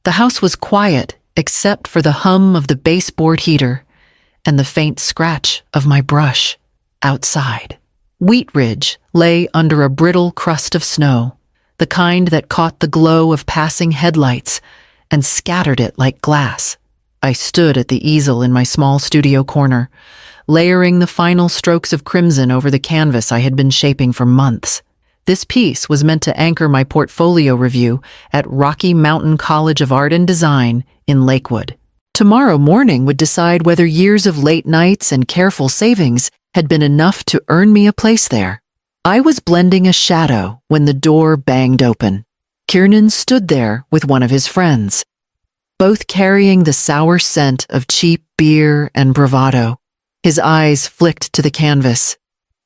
The house was quiet except for the hum of the baseboard heater and the faint scratch of my brush outside. Wheat Ridge lay under a brittle crust of snow, the kind that caught the glow of passing headlights and scattered it like glass. I stood at the easel in my small studio corner, layering the final strokes of crimson over the canvas I had been shaping for months. This piece was meant to anchor my portfolio review at Rocky Mountain College of Art and Design in Lakewood. Tomorrow morning would decide whether years of late nights and careful savings had been enough to earn me a place there. I was blending a shadow when the door banged open. Kiernan stood there with one of his friends, both carrying the sour scent of cheap beer and bravado. His eyes flicked to the canvas,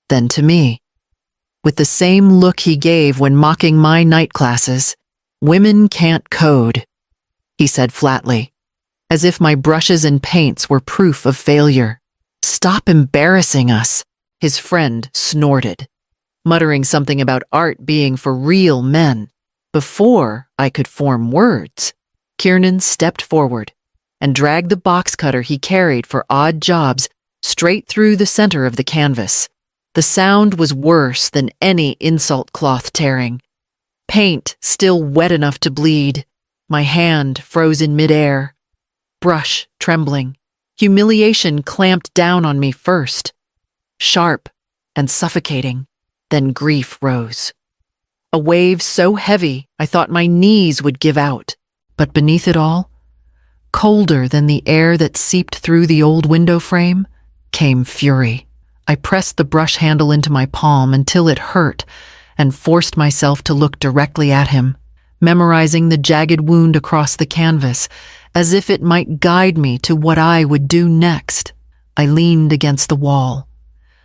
then to me. With the same look he gave when mocking my night classes, "Women can't code," he said flatly, as if my brushes and paints were proof of failure. "Stop embarrassing us," his friend snorted, muttering something about art being for real men. Before I could form words, Kiernan stepped forward and dragged the box cutter he carried for odd jobs straight through the center of the canvas. The sound was worse than any insult cloth tearing. Paint still wet enough to bleed, my hand froze in midair, brush trembling. Humiliation clamped down on me first, sharp and suffocating, then grief rose. A wave so heavy I thought my knees would give out. But beneath it all, colder than the air that seeped through the old window frame, came fury. I pressed the brush handle into my palm until it hurt and forced myself to look directly at him, memorizing the jagged wound across the canvas as if it might guide me to what I would do next. I leaned against the wall,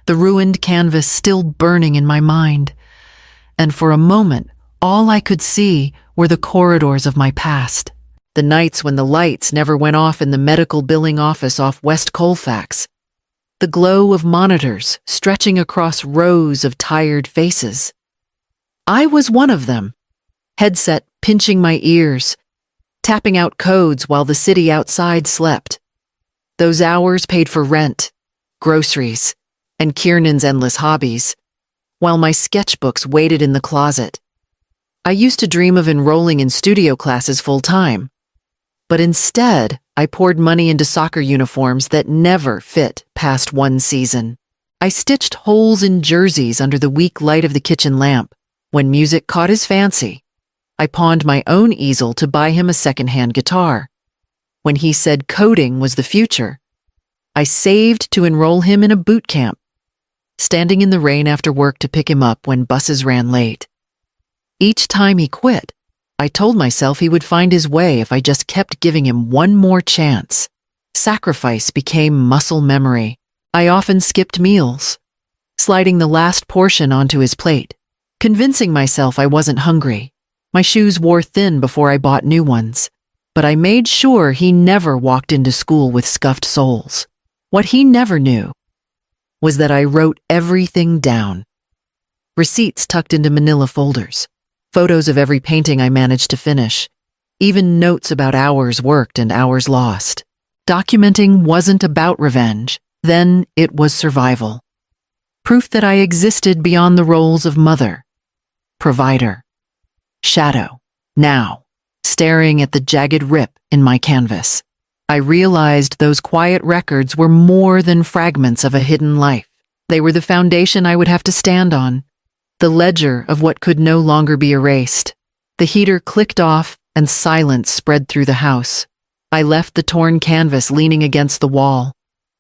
the ruined canvas still burning in my mind, and for a moment, all I could see were the corridors of my past, the nights when the lights never went off in the medical billing office off West Colfax, the glow of monitors stretching across rows of tired faces. I was one of them, headset pinching my ears, tapping out codes while the city outside slept. Those hours paid for rent, groceries, and Kiernan's endless hobbies, while my sketchbooks waited in the closet. I used to dream of enrolling in studio classes full-time, but instead I poured money into soccer uniforms that never fit past one season. I stitched holes in jerseys under the weak light of the kitchen lamp. When music caught his fancy, I pawned my own easel to buy him a second-hand guitar. When he said coding was the future, I saved to enroll him in a boot camp, standing in the rain after work to pick him up when buses ran late. Each time he quit, I told myself he would find his way if I just kept giving him one more chance. Sacrifice became muscle memory. I often skipped meals, sliding the last portion onto his plate, convincing myself I wasn't hungry. My shoes wore thin before I bought new ones, but I made sure he never walked into school with scuffed soles. What he never knew was that I wrote everything down. Receipts tucked into manila folders, photos of every painting I managed to finish, even notes about hours worked and hours lost. Documenting wasn't about revenge, then it was survival. Proof that I existed beyond the roles of mother, provider, shadow. Now, staring at the jagged rip in my canvas, I realized those quiet records were more than fragments of a hidden life. They were the foundation I would have to stand on, the ledger of what could no longer be erased. The heater clicked off and silence spread through the house. I left the torn canvas leaning against the wall,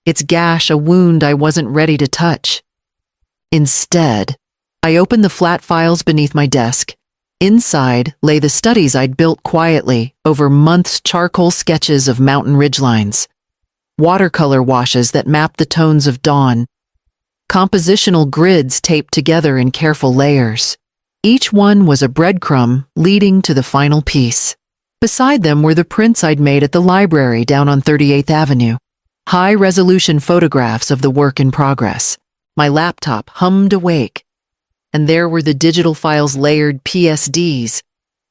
its gash a wound I wasn't ready to touch. Instead, I opened the flat files beneath my desk. Inside lay the studies I'd built quietly over months' charcoal sketches of mountain ridgelines, watercolor washes that mapped the tones of dawn, compositional grids taped together in careful layers. Each one was a breadcrumb leading to the final piece. Beside them were the prints I'd made at the library down on 38th Avenue, high-resolution photographs of the work in progress. My laptop hummed awake, and there were the digital files layered PSDs,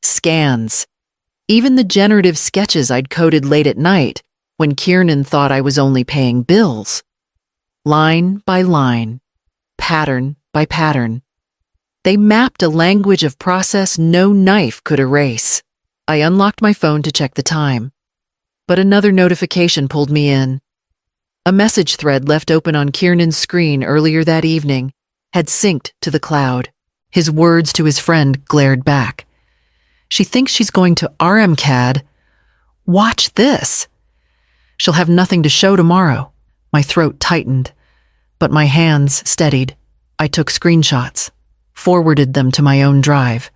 scans, Even the generative sketches I'd coded late at night when Kiernan thought I was only paying bills. Line by line, pattern by pattern. They mapped a language of process no knife could erase. I unlocked my phone to check the time, but another notification pulled me in. A message thread left open on Kiernan's screen earlier that evening had synced to the cloud. His words to his friend glared back. She thinks she's going to RMCAD. Watch this. She'll have nothing to show tomorrow. My throat tightened, but my hands steadied. I took screenshots, forwarded them to my own drive,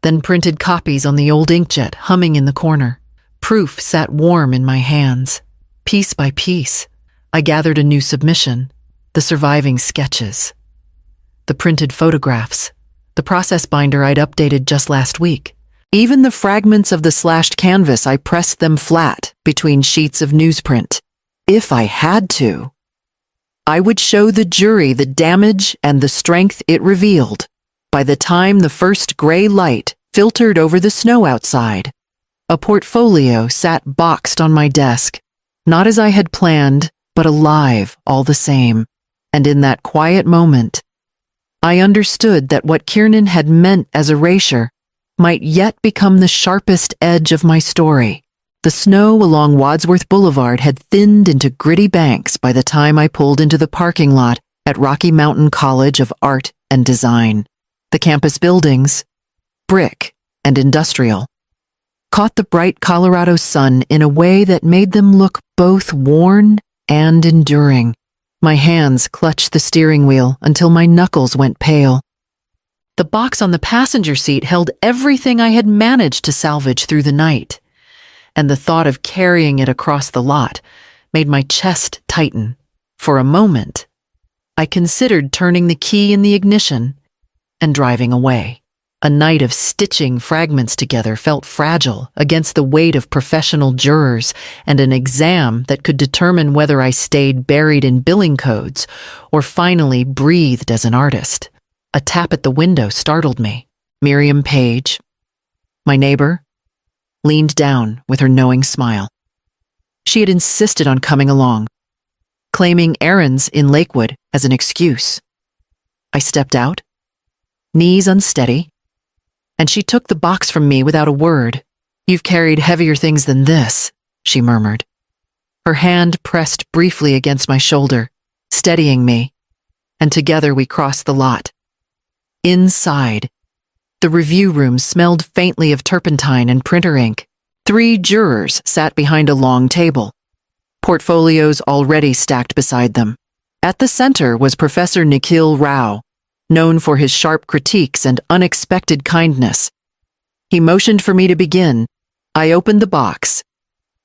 then printed copies on the old inkjet humming in the corner. Proof sat warm in my hands. Piece by piece, I gathered a new submission, the surviving sketches, the printed photographs, the process binder I'd updated just last week. Even the fragments of the slashed canvas, I pressed them flat between sheets of newsprint. If I had to, I would show the jury the damage and the strength it revealed by the time the first gray light filtered over the snow outside. A portfolio sat boxed on my desk, not as I had planned, but alive all the same. And in that quiet moment, I understood that what Kiernan had meant as erasure might yet become the sharpest edge of my story. The snow along Wadsworth Boulevard had thinned into gritty banks by the time I pulled into the parking lot at Rocky Mountain College of Art and Design. The campus buildings, brick and industrial, caught the bright Colorado sun in a way that made them look both worn and enduring. My hands clutched the steering wheel until my knuckles went pale. The box on the passenger seat held everything I had managed to salvage through the night, and the thought of carrying it across the lot made my chest tighten. For a moment, I considered turning the key in the ignition and driving away. A night of stitching fragments together felt fragile against the weight of professional jurors and an exam that could determine whether I stayed buried in billing codes or finally breathed as an artist. A tap at the window startled me. Miriam Page, my neighbor, leaned down with her knowing smile. She had insisted on coming along, claiming errands in Lakewood as an excuse. I stepped out, knees unsteady, and she took the box from me without a word. "You've carried heavier things than this," she murmured. Her hand pressed briefly against my shoulder, steadying me, and together we crossed the lot. Inside, the review room smelled faintly of turpentine and printer ink. 3 jurors sat behind a long table, portfolios already stacked beside them. At the center was Professor Nikhil Rao, known for his sharp critiques and unexpected kindness. He motioned for me to begin. I opened the box,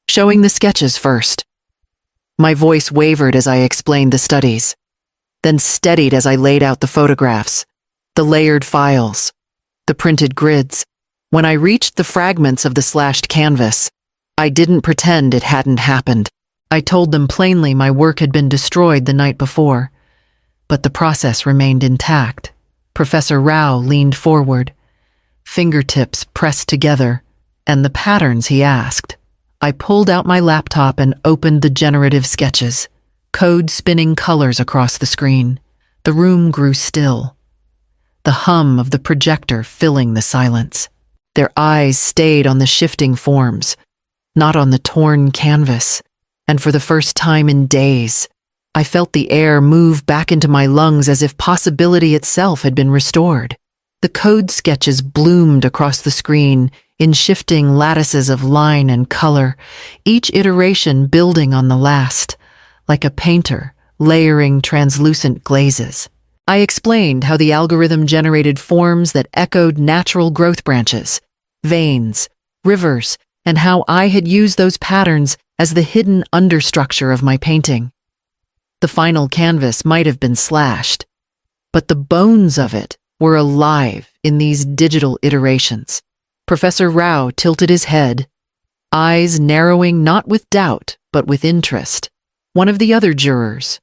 showing the sketches first. My voice wavered as I explained the studies, then steadied as I laid out the photographs, the layered files, the printed grids. When I reached the fragments of the slashed canvas, I didn't pretend it hadn't happened. I told them plainly my work had been destroyed the night before, but the process remained intact. Professor Rao leaned forward, fingertips pressed together, and the patterns he asked. I pulled out my laptop and opened the generative sketches, code spinning colors across the screen. The room grew still, the hum of the projector filling the silence. Their eyes stayed on the shifting forms, not on the torn canvas, and for the first time in days, I felt the air move back into my lungs as if possibility itself had been restored. The code sketches bloomed across the screen in shifting lattices of line and color, each iteration building on the last, like a painter layering translucent glazes. I explained how the algorithm generated forms that echoed natural growth branches, veins, rivers, and how I had used those patterns as the hidden understructure of my painting. The final canvas might have been slashed, but the bones of it were alive in these digital iterations. Professor Rao tilted his head, eyes narrowing not with doubt, but with interest. One of the other jurors,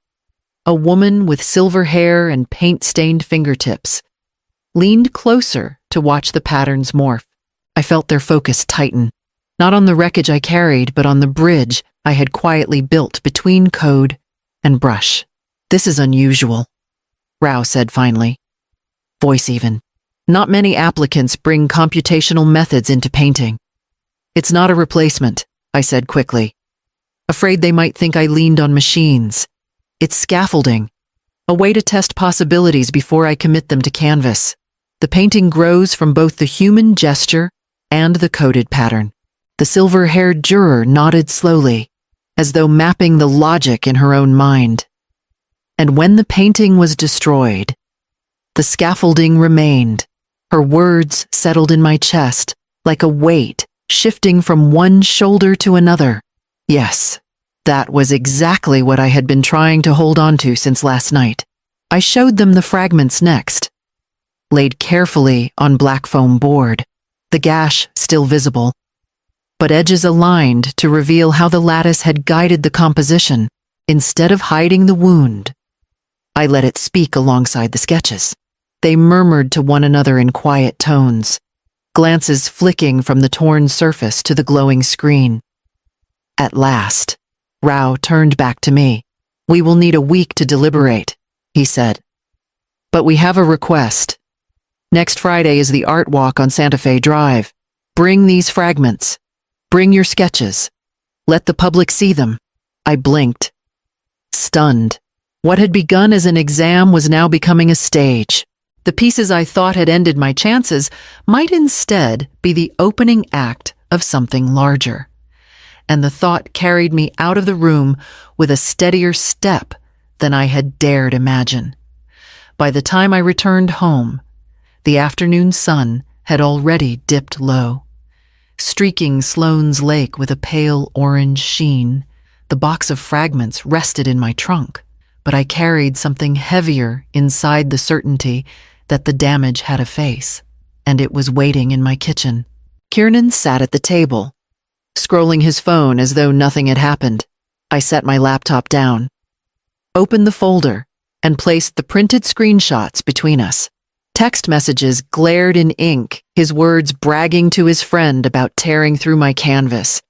a woman with silver hair and paint-stained fingertips, leaned closer to watch the patterns morph. I felt their focus tighten. Not on the wreckage I carried, but on the bridge I had quietly built between code and brush. "This is unusual," Rao said finally. Voice even. "Not many applicants bring computational methods into painting." "It's not a replacement," I said quickly. Afraid they might think I leaned on machines. "It's scaffolding, a way to test possibilities before I commit them to canvas. The painting grows from both the human gesture and the coded pattern." The silver-haired juror nodded slowly, as though mapping the logic in her own mind. "And when the painting was destroyed, the scaffolding remained." Her words settled in my chest, like a weight shifting from one shoulder to another. Yes, that was exactly what I had been trying to hold on to since last night. I showed them the fragments next, laid carefully on black foam board, the gash still visible, but edges aligned to reveal how the lattice had guided the composition instead of hiding the wound. I let it speak alongside the sketches. They murmured to one another in quiet tones, glances flicking from the torn surface to the glowing screen. At last, Rao turned back to me. "We will need a week to deliberate," he said. "But we have a request. Next Friday is the art walk on Santa Fe Drive. Bring these fragments. Bring your sketches. Let the public see them." I blinked, stunned. What had begun as an exam was now becoming a stage. The pieces I thought had ended my chances might instead be the opening act of something larger. And the thought carried me out of the room with a steadier step than I had dared imagine. By the time I returned home, the afternoon sun had already dipped low, streaking Sloane's Lake with a pale orange sheen. The box of fragments rested in my trunk, but I carried something heavier inside the certainty that the damage had a face, and it was waiting in my kitchen. Kiernan sat at the table, scrolling his phone as though nothing had happened. I set my laptop down, opened the folder, and placed the printed screenshots between us. Text messages glared in ink, his words bragging to his friend about tearing through my canvas.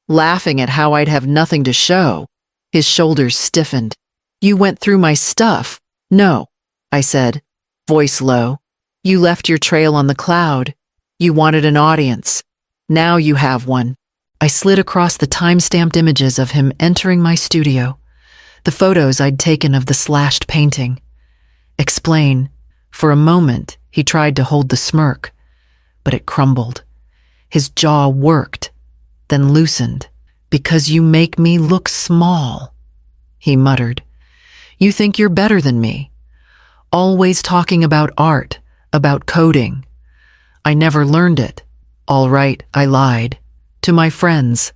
Laughing at how I'd have nothing to show, his shoulders stiffened. "You went through my stuff." "No," I said, voice low. "You left your trail on the cloud. You wanted an audience. Now you have one." I slid across the time-stamped images of him entering my studio, the photos I'd taken of the slashed painting. "Explain." For a moment, he tried to hold the smirk, but it crumbled. His jaw worked, then loosened. "Because you make me look small," he muttered. "You think you're better than me. Always talking about art, about coding. I never learned it." "All right," I lied. "To my friends.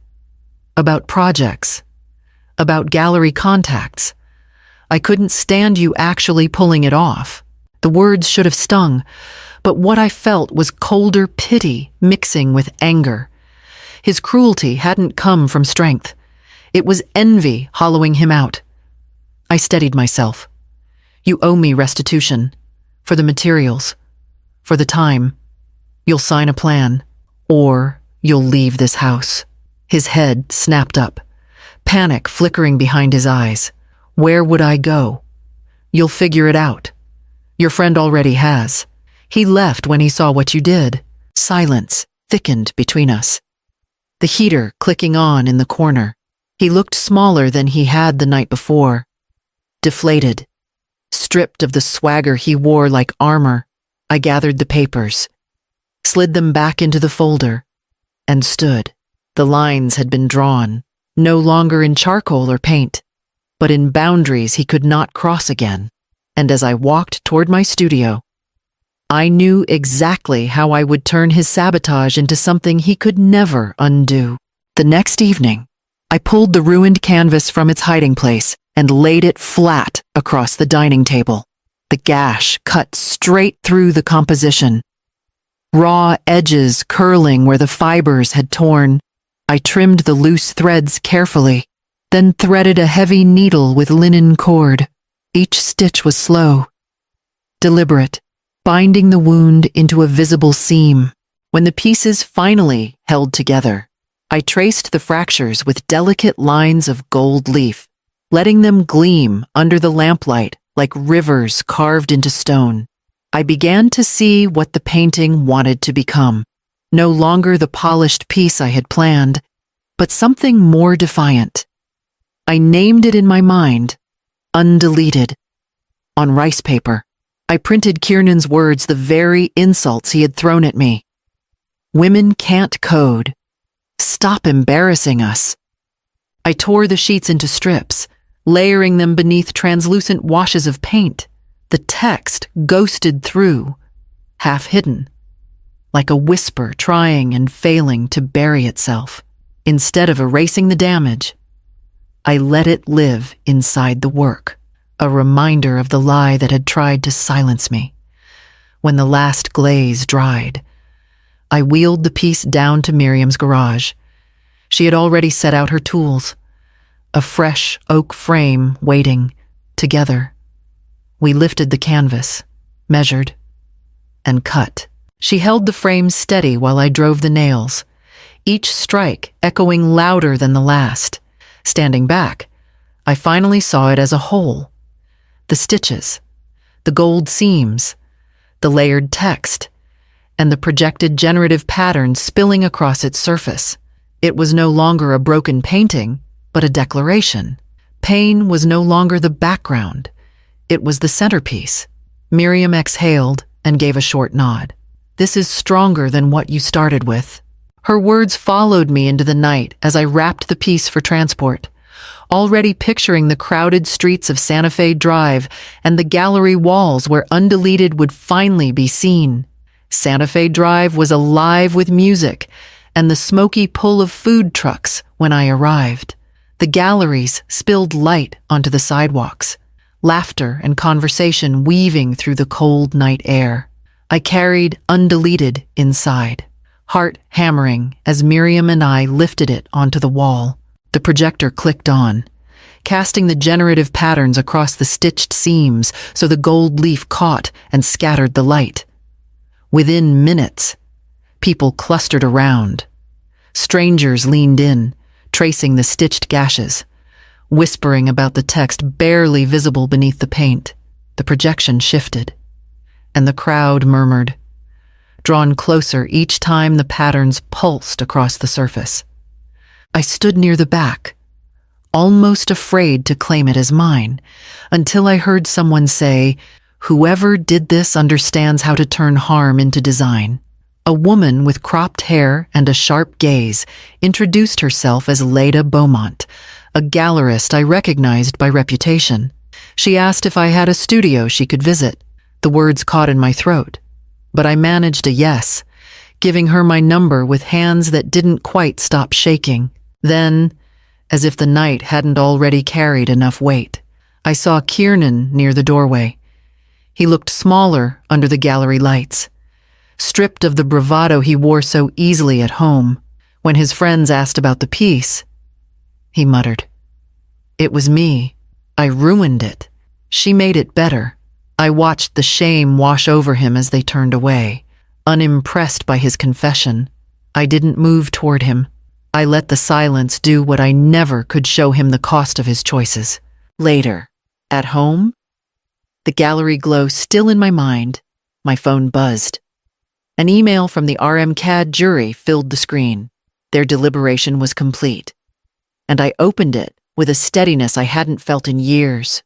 About projects. About gallery contacts. I couldn't stand you actually pulling it off." The words should have stung, but what I felt was colder pity mixing with anger. His cruelty hadn't come from strength. It was envy hollowing him out. I steadied myself. "You owe me restitution. For the materials. For the time. You'll sign a plan. Or you'll leave this house." His head snapped up, panic flickering behind his eyes. "Where would I go?" "You'll figure it out. Your friend already has. He left when he saw what you did." Silence thickened between us, the heater clicking on in the corner. He looked smaller than he had the night before. Deflated, stripped of the swagger he wore like armor. I gathered the papers, slid them back into the folder, and stood. The lines had been drawn, no longer in charcoal or paint, but in boundaries he could not cross again. And as I walked toward my studio, I knew exactly how I would turn his sabotage into something he could never undo. The next evening, I pulled the ruined canvas from its hiding place and laid it flat across the dining table. The gash cut straight through the composition, raw edges curling where the fibers had torn. I trimmed the loose threads carefully, then threaded a heavy needle with linen cord. Each stitch was slow, deliberate, binding the wound into a visible seam. When the pieces finally held together, I traced the fractures with delicate lines of gold leaf, letting them gleam under the lamplight like rivers carved into stone. I began to see what the painting wanted to become. No longer the polished piece I had planned, but something more defiant. I named it in my mind, undeleted. On rice paper, I printed Kiernan's words, the very insults he had thrown at me. Women can't code. Stop embarrassing us. I tore the sheets into strips, layering them beneath translucent washes of paint. The text ghosted through, half hidden, like a whisper trying and failing to bury itself. Instead of erasing the damage, I let it live inside the work, a reminder of the lie that had tried to silence me. When the last glaze dried, I wheeled the piece down to Miriam's garage. She had already set out her tools, a fresh oak frame waiting. Together, we lifted the canvas, measured, and cut. She held the frame steady while I drove the nails, each strike echoing louder than the last. Standing back, I finally saw it as a whole. The stitches, the gold seams, the layered text, and the projected generative pattern spilling across its surface. It was no longer a broken painting, but a declaration. Pain was no longer the background. It was the centerpiece. Miriam exhaled and gave a short nod. "This is stronger than what you started with." Her words followed me into the night as I wrapped the piece for transport, already picturing the crowded streets of Santa Fe Drive and the gallery walls where Undeleted would finally be seen. Santa Fe Drive was alive with music and the smoky pull of food trucks when I arrived. The galleries spilled light onto the sidewalks, laughter and conversation weaving through the cold night air. I carried Undeleted inside, heart hammering as Miriam and I lifted it onto the wall. The projector clicked on, casting the generative patterns across the stitched seams so the gold leaf caught and scattered the light. Within minutes, people clustered around. Strangers leaned in, tracing the stitched gashes, whispering about the text barely visible beneath the paint. The projection shifted, and the crowd murmured, drawn closer each time the patterns pulsed across the surface. I stood near the back, almost afraid to claim it as mine, until I heard someone say, "Whoever did this understands how to turn harm into design." A woman with cropped hair and a sharp gaze introduced herself as Leda Beaumont, a gallerist I recognized by reputation. She asked if I had a studio she could visit. The words caught in my throat, but I managed a yes, giving her my number with hands that didn't quite stop shaking. Then, as if the night hadn't already carried enough weight, I saw Kiernan near the doorway. He looked smaller under the gallery lights, stripped of the bravado he wore so easily at home. When his friends asked about the piece, he muttered, "It was me. I ruined it. She made it better." I watched the shame wash over him as they turned away. Unimpressed by his confession, I didn't move toward him. I let the silence do what I never could: show him the cost of his choices. Later, at home, the gallery glow still in my mind, my phone buzzed. An email from the RMCAD jury filled the screen. Their deliberation was complete, and I opened it with a steadiness I hadn't felt in years.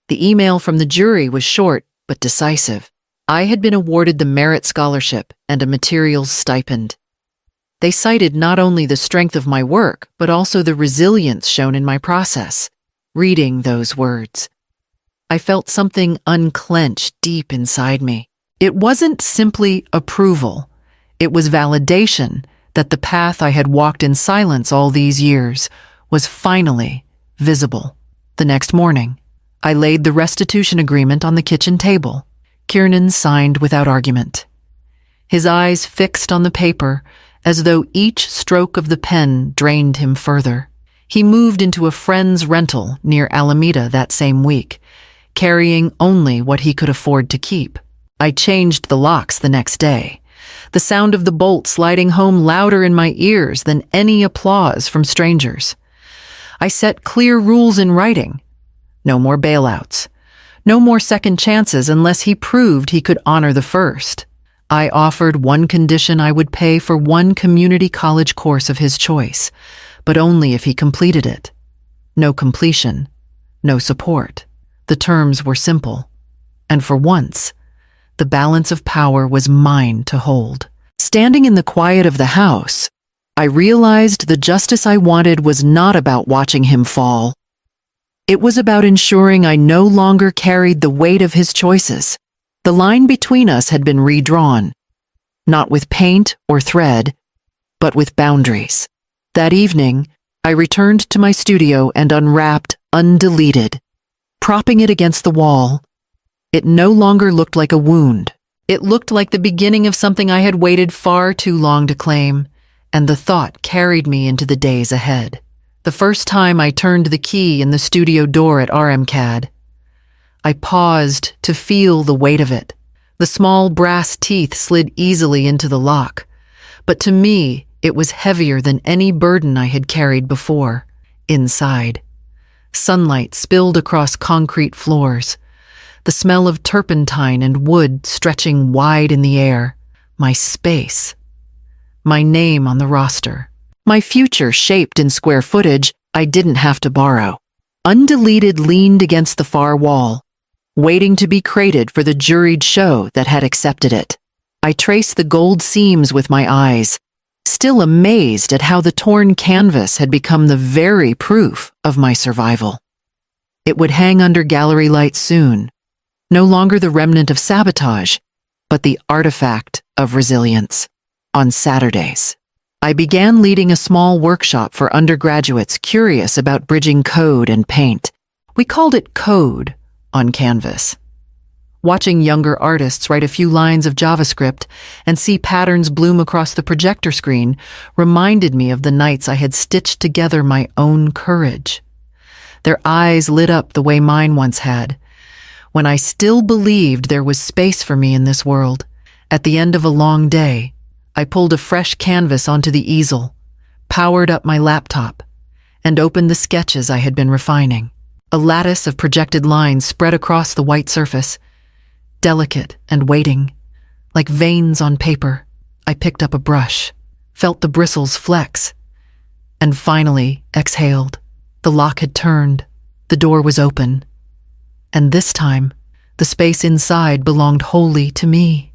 The email from the jury was short but decisive. I had been awarded the Merit Scholarship and a materials stipend. They cited not only the strength of my work, but also the resilience shown in my process. Reading those words, I felt something unclench deep inside me. It wasn't simply approval. It was validation that the path I had walked in silence all these years was finally visible. The next morning, I laid the restitution agreement on the kitchen table. Kiernan signed without argument, his eyes fixed on the paper as though each stroke of the pen drained him further. He moved into a friend's rental near Alameda that same week, carrying only what he could afford to keep. I changed the locks the next day, the sound of the bolt sliding home louder in my ears than any applause from strangers. I set clear rules in writing. No more bailouts. No more second chances unless he proved he could honor the first. I offered one condition: I would pay for one community college course of his choice, but only if he completed it. No completion, no support. The terms were simple, and for once, the balance of power was mine to hold. Standing in the quiet of the house, I realized the justice I wanted was not about watching him fall. It was about ensuring I no longer carried the weight of his choices. The line between us had been redrawn, not with paint or thread, but with boundaries. That evening, I returned to my studio and unwrapped, undeleted. Propping it against the wall, it no longer looked like a wound. It looked like the beginning of something I had waited far too long to claim, and the thought carried me into the days ahead. The first time I turned the key in the studio door at RMCAD, I paused to feel the weight of it. The small brass teeth slid easily into the lock, but to me, it was heavier than any burden I had carried before. Inside, sunlight spilled across concrete floors, the smell of turpentine and wood stretching wide in the air. My space, my name on the roster, my future shaped in square footage I didn't have to borrow. Undeleted leaned against the far wall, waiting to be crated for the juried show that had accepted it. I traced the gold seams with my eyes, still amazed at how the torn canvas had become the very proof of my survival. It would hang under gallery lights soon, no longer the remnant of sabotage, but the artifact of resilience. On Saturdays, I began leading a small workshop for undergraduates curious about bridging code and paint. We called it code on canvas. Watching younger artists write a few lines of JavaScript and see patterns bloom across the projector screen reminded me of the nights I had stitched together my own courage. Their eyes lit up the way mine once had, when I still believed there was space for me in this world. At the end of a long day, I pulled a fresh canvas onto the easel, powered up my laptop, and opened the sketches I had been refining. A lattice of projected lines spread across the white surface, delicate and waiting, like veins on paper. I picked up a brush, felt the bristles flex, and finally exhaled. The lock had turned, the door was open, and this time, the space inside belonged wholly to me.